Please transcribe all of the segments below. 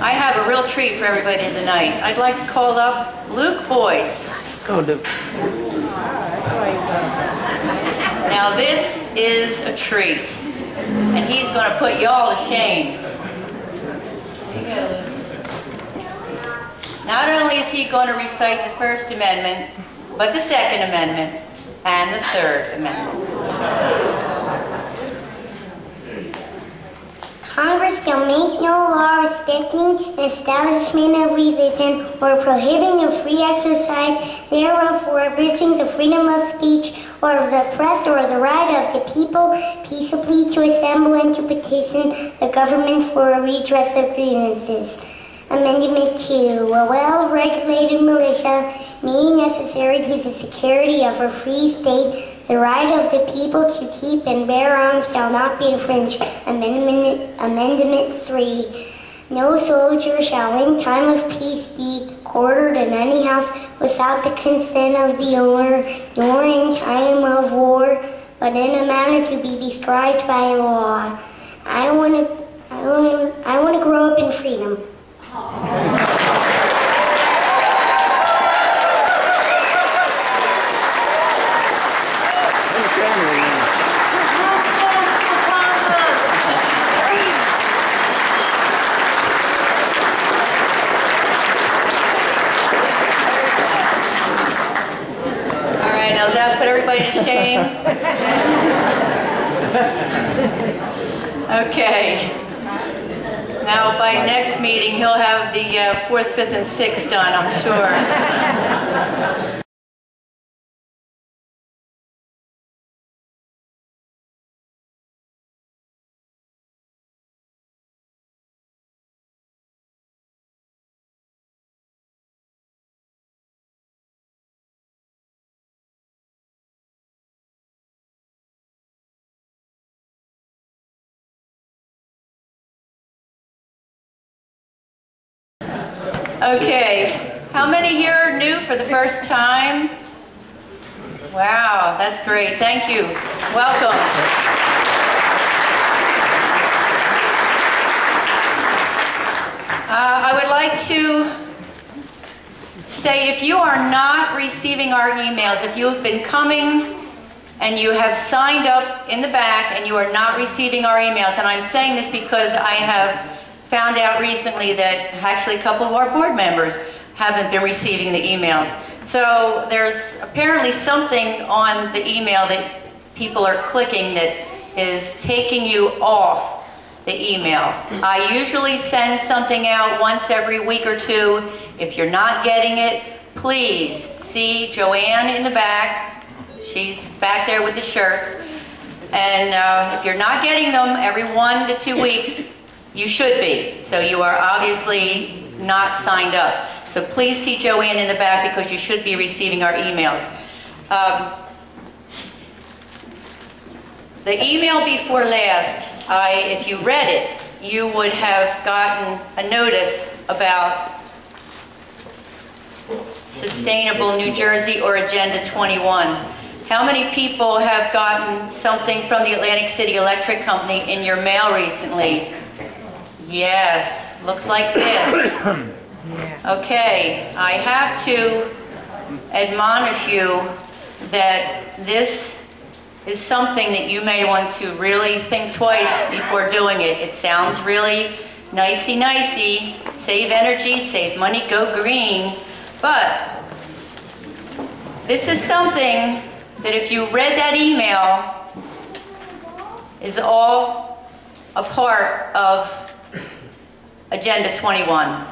I have a real treat for everybody tonight. I'd like to call up Luke Boyce. Go, Luke. Now this is a treat, and he's going to put y'all to shame. Here you go, Luke. Not only is he going to recite the First Amendment, but the Second Amendment and the Third Amendment. Congress shall make no law respecting an establishment of religion or prohibiting the free exercise thereof or abridging the freedom of speech or of the press or the right of the people peaceably to assemble and to petition the government for a redress of grievances. Amendment 2. A well-regulated militia being necessary to the security of a free state, the right of the people to keep and bear arms shall not be infringed. Amendment 3. No soldier shall in time of peace be quartered in any house without the consent of the owner, nor in time of war, but in a manner to be prescribed by law. I want to grow up in freedom. Does that put everybody to shame? Okay. Now, by next meeting, he'll have the 4th, 5th, and 6th done, I'm sure. Okay, how many here are new for the first time? Wow, that's great. Thank you. Welcome. I would like to say if you are not receiving our emails, if you have been coming and you have signed up in the back and you are not receiving our emails, and I'm saying this because I have found out recently that actually a couple of our board members haven't been receiving the emails. So there's apparently something on the email that people are clicking that is taking you off the email. I usually send something out once every week or two. If you're not getting it, please see Joanne in the back. She's back there with the shirts. And if you're not getting them every 1 to 2 weeks, you should be. So you are obviously not signed up. So please see Joanne in the back because you should be receiving our emails. The email before last, if you read it, you would have gotten a notice about Sustainable New Jersey or Agenda 21. How many people have gotten something from the Atlantic City Electric Company in your mail recently? Yes, looks like this. Okay, I have to admonish you that this is something that you may want to really think twice before doing it. It sounds really nicey-nicey, save energy, save money, go green, but this is something that if you read that email is all a part of Agenda 21.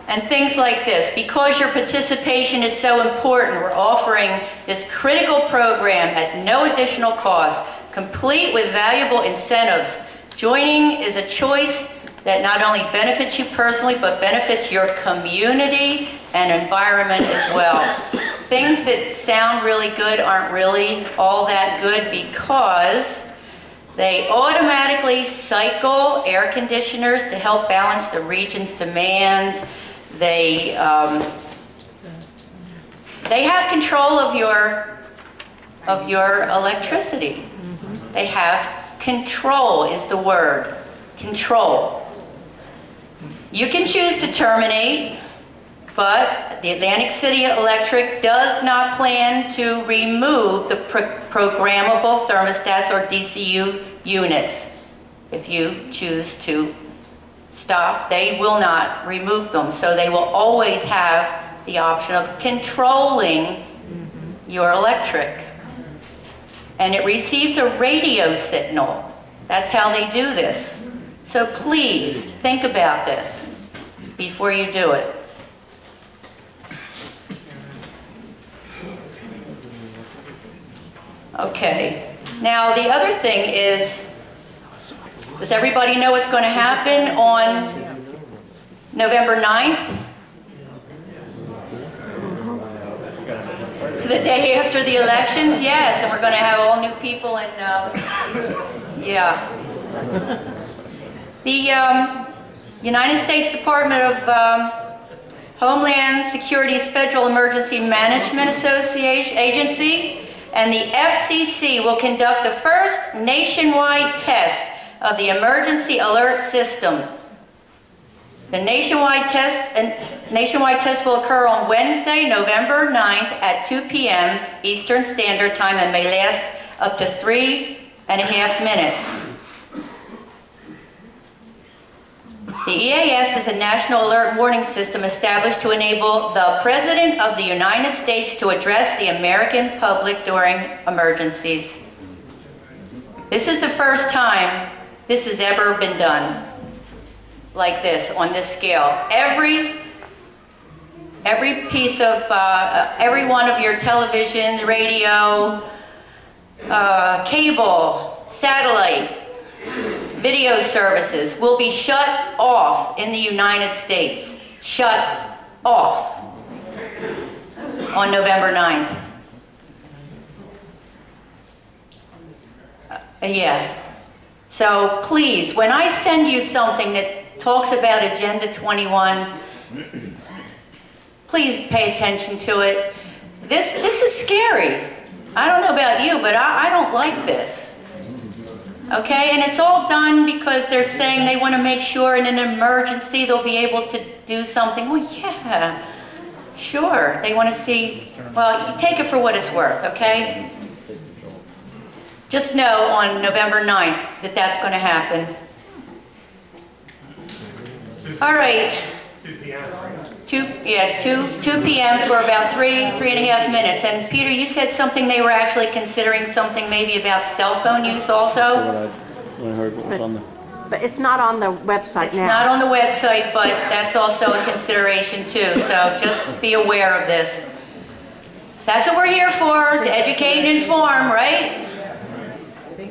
And things like this. Because your participation is so important, we're offering this critical program at no additional cost, complete with valuable incentives. Joining is a choice that not only benefits you personally, but benefits your community and environment as well. Things that sound really good aren't really all that good because they automatically cycle air conditioners to help balance the region's demand. They have control of your electricity. They have control is the word. Control. You can choose to terminate, but the Atlantic City Electric does not plan to remove the programmable thermostats or DCU units. If you choose to stop, they will not remove them. So they will always have the option of controlling your electric. And it receives a radio signal. That's how they do this. So please think about this before you do it. Okay. Now the other thing is, does everybody know what's going to happen on November 9th? The day after the elections? Yes, and we're going to have all new people and, yeah. The United States Department of Homeland Security's Federal Emergency Management Agency and the FCC will conduct the first nationwide test of the emergency alert system. The nationwide test will occur on Wednesday, November 9th at 2 p.m. Eastern Standard Time and may last up to 3.5 minutes. The EAS is a national alert warning system established to enable the President of the United States to address the American public during emergencies. This is the first time this has ever been done like this, on this scale. Every piece of, every one of your television, radio, cable, satellite, video services will be shut off in the United States. Shut off on November 9th. Yeah. So please, when I send you something that talks about Agenda 21, please pay attention to it. This is scary. I don't know about you, but I don't like this. Okay, and it's all done because they're saying they want to make sure in an emergency they'll be able to do something. Well, yeah, sure. They want to see, well, you take it for what it's worth, okay? Just know on November 9th that that's going to happen. All right. 2 p.m. for about 3.5 minutes. And Peter, you said something they were actually considering something maybe about cell phone use also? When I heard what was on there. But it's not on the website It's now. not on the website, but that's also a consideration too. So just be aware of this. That's what we're here for, to educate and inform, right?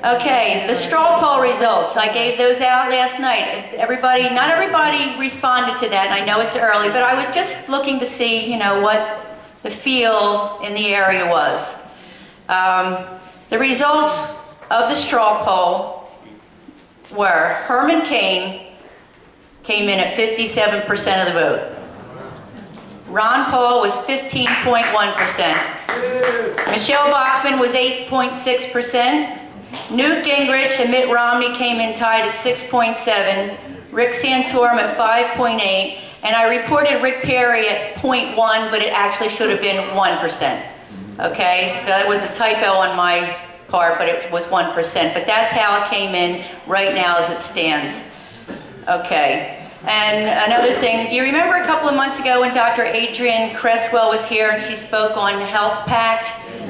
Okay, the straw poll results. I gave those out last night. Not everybody responded to that, and I know it's early, but I was just looking to see, you know, what the feel in the area was. The results of the straw poll were Herman Cain came in at 57% of the vote. Ron Paul was 15.1%. Michelle Bachmann was 8.6%. Newt Gingrich and Mitt Romney came in tied at 6.7%. Rick Santorum at 5.8%. And I reported Rick Perry at 0.1%, but it actually should have been 1%. Okay, so that was a typo on my part, but it was 1%. But that's how it came in right now as it stands. Okay. And another thing, do you remember a couple of months ago when Dr. Adrienne Cresswell was here and she spoke on the Health Pact?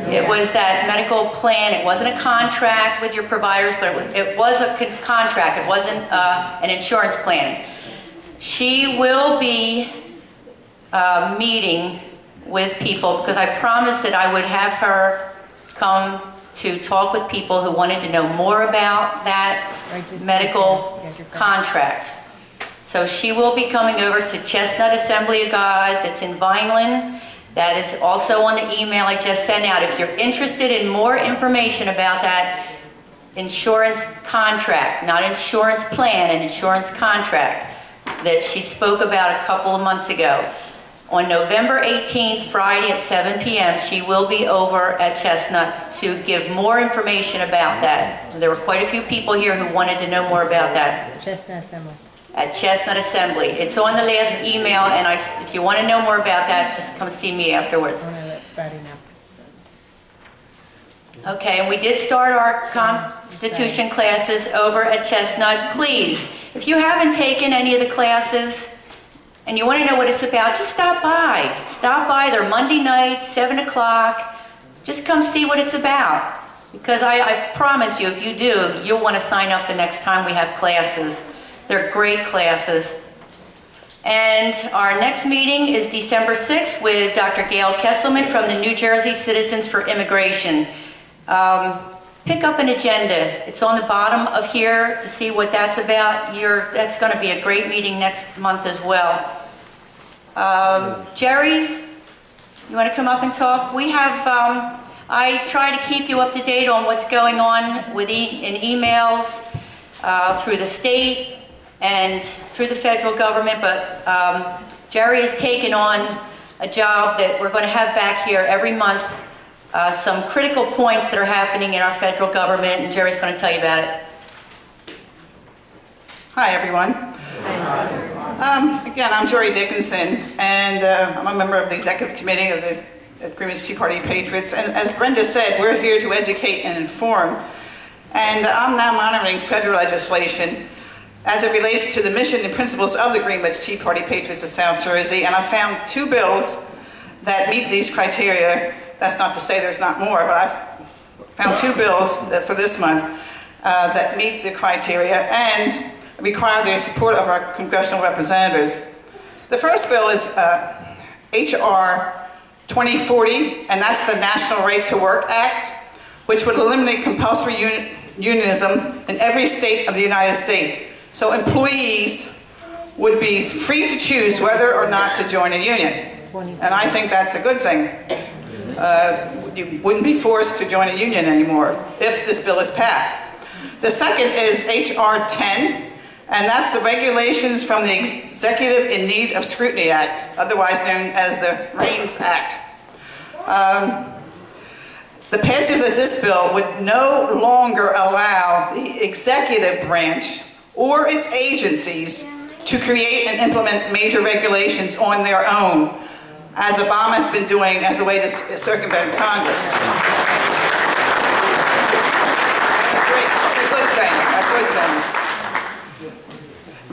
It was that medical plan. It wasn't a contract with your providers, but it was a contract. It wasn't an insurance plan. She will be meeting with people because I promised that I would have her come to talk with people who wanted to know more about that medical contract. So she will be coming over to Chestnut Assembly of God that's in Vineland. That is also on the email I just sent out. If you're interested in more information about that insurance contract, not insurance plan, an insurance contract that she spoke about a couple of months ago, on November 18th, Friday at 7 p.m., she will be over at Chestnut to give more information about that. There were quite a few people here who wanted to know more about that. Chestnut Assembly. at Chestnut Assembly. It's on the last email, and if you want to know more about that, just come see me afterwards. Okay, and we did start our Constitution classes over at Chestnut. Please, if you haven't taken any of the classes and you want to know what it's about, just stop by. Stop by. They're Monday nights, 7 o'clock. Just come see what it's about. Because I promise you, if you do, you'll want to sign up the next time we have classes. They're great classes. And our next meeting is December 6th with Dr. Gail Kesselman from the New Jersey Citizens for Immigration. Pick up an agenda. It's on the bottom of here to see what that's about. That's going to be a great meeting next month as well. Jerry, you want to come up and talk? We have, I try to keep you up to date on what's going on with in emails through the state and through the federal government, but Jerry has taken on a job that we're going to have back here every month. Some critical points that are happening in our federal government, and Jerry's going to tell you about it. Hi, everyone. Again, I'm Jory Dickinson, and I'm a member of the Executive Committee of the Greenwich Tea Party Patriots. And as Brenda said, we're here to educate and inform. And I'm now monitoring federal legislation as it relates to the mission and principles of the Greenwich Tea Party Patriots of South Jersey. And I found 2 bills that meet these criteria. That's not to say there's not more, but I've found 2 bills for this month that meet the criteria and require the support of our congressional representatives. The first bill is H.R. 2040, and that's the National Right to Work Act, which would eliminate compulsory unionism in every state of the United States. So employees would be free to choose whether or not to join a union. And I think that's a good thing. You wouldn't be forced to join a union anymore if this bill is passed. The second is H.R. 10, and that's the Regulations from the Executive in Need of Scrutiny Act, otherwise known as the REINS Act. The passage of this bill would no longer allow the executive branch or its agencies to create and implement major regulations on their own, as Obama has been doing as a way to circumvent Congress. A good thing.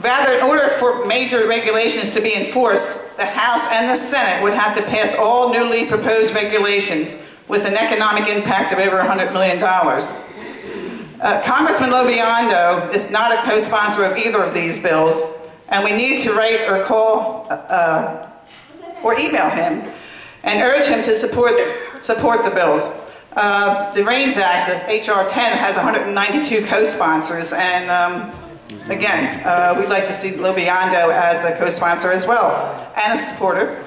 Rather, in order for major regulations to be enforced, the House and the Senate would have to pass all newly proposed regulations with an economic impact of over $100 million. Congressman Lobiondo is not a co-sponsor of either of these bills, and we need to write or call or email him and urge him to support the bills. The REINS Act, the H.R. 10, has 192 co-sponsors, and again, we'd like to see Lobiondo as a co-sponsor as well, and a supporter.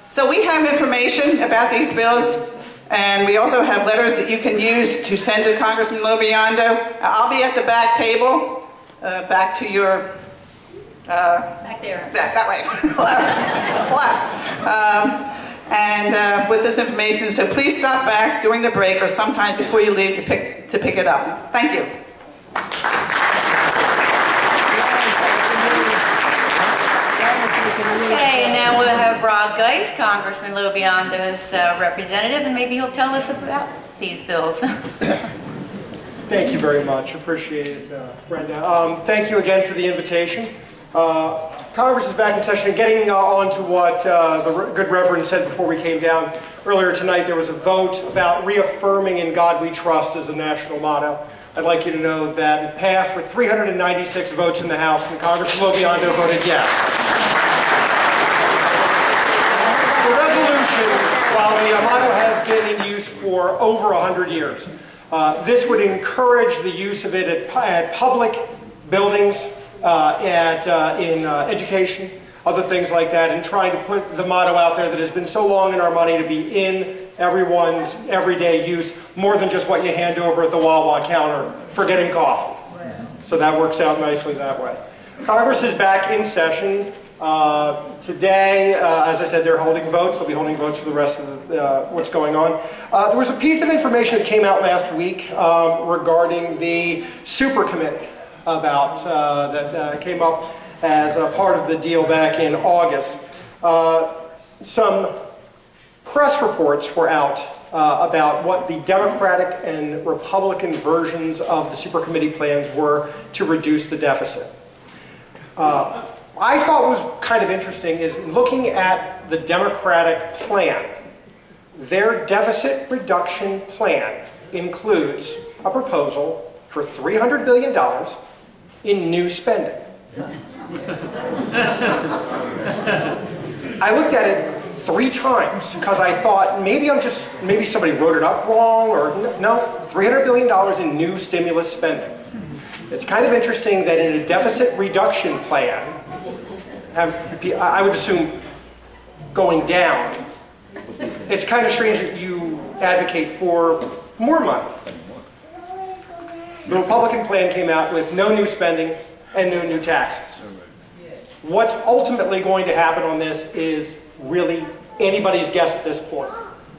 So we have information about these bills, and we also have letters that you can use to send to Congressman Lobiondo. I'll be at the back table, back to your... Back there. That way. Left. With this information, so please stop back during the break or sometimes before you leave to pick it up. Thank you. Okay, and now we'll have Rob Geis, Congressman Lobiondo's representative, and maybe he'll tell us about these bills. Thank you very much. Appreciate it, Brenda. Thank you again for the invitation. Congress is back in session, and getting on to what the good Reverend said before we came down earlier tonight, there was a vote about reaffirming "In God We Trust" as the national motto. I'd like you to know that it passed with 396 votes in the House, and Congressman Lobiondo voted yes. The resolution, while the motto has been in use for over 100 years, this would encourage the use of it at public buildings, in education, other things like that, and trying to put the motto out there that has been so long in our money to be in everyone's everyday use, more than just what you hand over at the Wawa counter for getting coffee. So that works out nicely that way. Congress is back in session. Today, as I said, they're holding votes. They'll be holding votes for the rest of what's going on. There was a piece of information that came out last week regarding the super committee about that came up as a part of the deal back in August. Some press reports were out about what the Democratic and Republican versions of the supercommittee plans were to reduce the deficit. I thought was kind of interesting is looking at the Democratic plan. Their deficit reduction plan includes a proposal for $300 billion in new spending. I looked at it 3 times because I thought maybe somebody wrote it up wrong, or no, $300 billion in new stimulus spending. It's kind of interesting that in a deficit reduction plan, I would assume going down, it's kind of strange that you advocate for more money. The Republican plan came out with no new spending and no new taxes. What's ultimately going to happen on this is really anybody's guess at this point.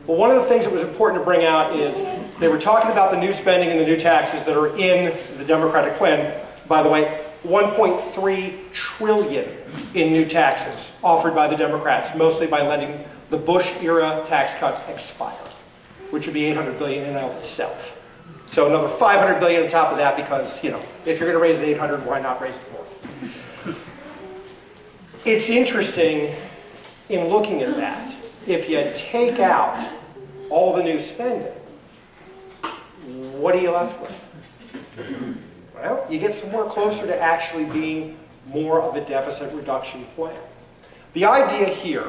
But one of the things that was important to bring out is they were talking about the new spending and the new taxes that are in the Democratic plan. By the way, $1.3 trillion in new taxes offered by the Democrats, mostly by letting the Bush-era tax cuts expire, which would be $800 billion in and of itself. So another $500 billion on top of that because, you know, if you're going to raise it 800, why not raise it more? It's interesting in looking at that. If you take out all the new spending, what are you left with? Well, you get somewhere closer to actually being more of a deficit reduction plan. The idea here,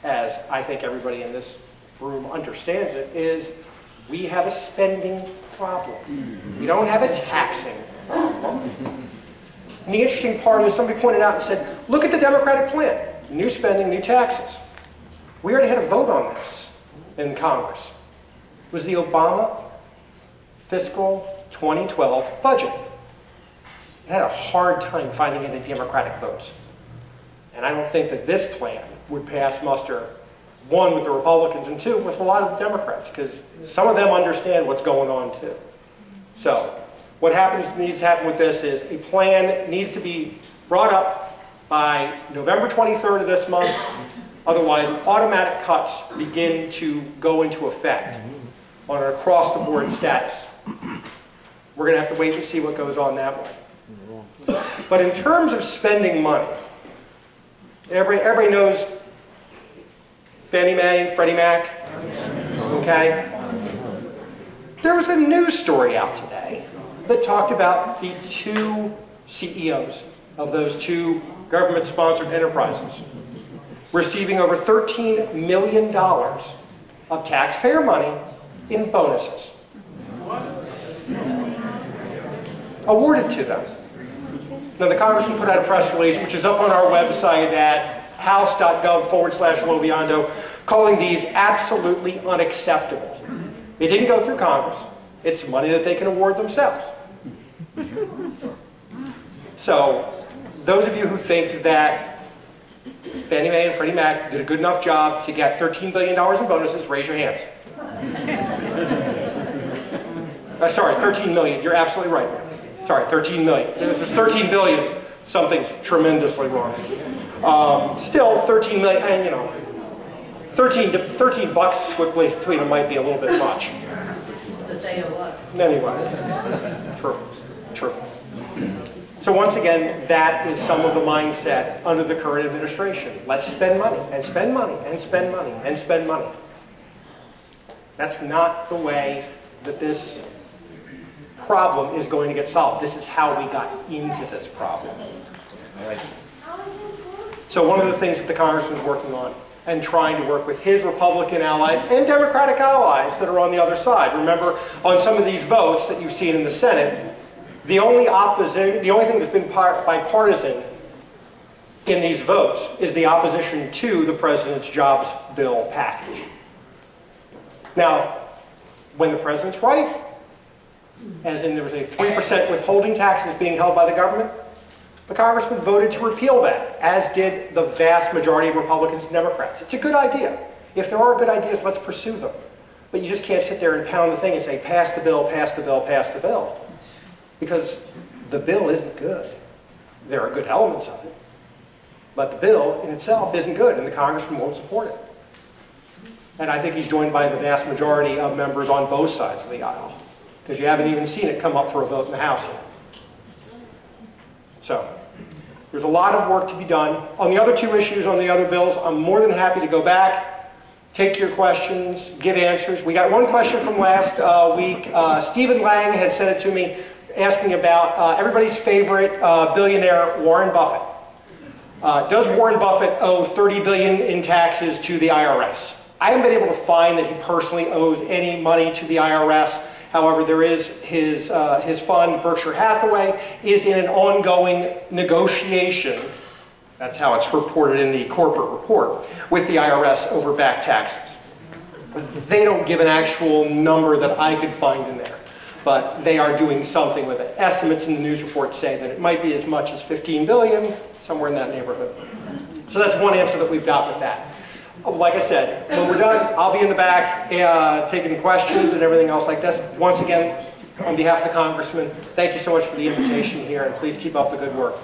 as I think everybody in this room understands it, is we have a spending problem. We don't have a taxing problem. And the interesting part is somebody pointed out and said, look at the Democratic plan. New spending, new taxes. We already had a vote on this in Congress. It was the Obama fiscal 2012 budget. It had a hard time finding any Democratic votes. And I don't think that this plan would pass muster, 1, with the Republicans, and 2, with a lot of the Democrats, because some of them understand what's going on too. So what needs to happen with this is a plan needs to be brought up by November 23rd of this month. Otherwise, automatic cuts begin to go into effect on an across-the-board status. We're going to have to wait and see what goes on that way. But in terms of spending money, everybody knows Fannie Mae, Freddie Mac, okay? There was a news story out today that talked about the 2 CEOs of those 2 government-sponsored enterprises receiving over $13 million of taxpayer money in bonuses awarded to them. Now, the Congressman put out a press release, which is up on our website at house.gov/Lobiondo, calling these absolutely unacceptable. It didn't go through Congress. It's money that they can award themselves. So, those of you who think that Fannie Mae and Freddie Mac did a good enough job to get $13 billion in bonuses, raise your hands. Sorry, 13 million. You're absolutely right. Sorry, 13 million. This is 13 billion. Something's tremendously wrong. Still, 13 million, and you know, 13 bucks quickly between them might be a little bit much. Anyway, true. So once again, that is some of the mindset under the current administration. Let's spend money, and spend money, and spend money, and spend money. That's not the way that this problem is going to get solved. This is how we got into this problem. So one of the things that the Congressman is working on and trying to work with his Republican allies and Democratic allies that are on the other side. Remember, on some of these votes that you've seen in the Senate, the only thing that's been bipartisan in these votes is the opposition to the President's jobs bill package. Now, when the President's right, as in there was a 3% withholding tax that's being held by the government, the Congressman voted to repeal that, as did the vast majority of Republicans and Democrats. It's a good idea. If there are good ideas, let's pursue them. But you just can't sit there and pound the thing and say, pass the bill, pass the bill, pass the bill. Because The bill isn't good. There are good elements of it. But the bill in itself isn't good, and the congressman won't support it. And I think he's joined by the vast majority of members on both sides of the aisle, because you haven't even seen it come up for a vote in the House yet. So, there's a lot of work to be done. On the other two issues, on the other bills, I'm more than happy to go back, take your questions, give answers. We got one question from last week. Stephen Lang had sent it to me asking about everybody's favorite billionaire, Warren Buffett. Does Warren Buffett owe $30 billion in taxes to the IRS? I haven't been able to find that he personally owes any money to the IRS. However, there is his fund, Berkshire Hathaway, is in an ongoing negotiation, that's how it's reported in the corporate report, with the IRS over back taxes. They don't give an actual number that I could find in there, but they are doing something with it. Estimates in the news report say that it might be as much as $15 billion, somewhere in that neighborhood. So that's one answer that we've got with that. Like I said, when we're done, I'll be in the back taking questions and everything else like this. Once again, on behalf of the congressman, thank you so much for the invitation here, and please keep up the good work.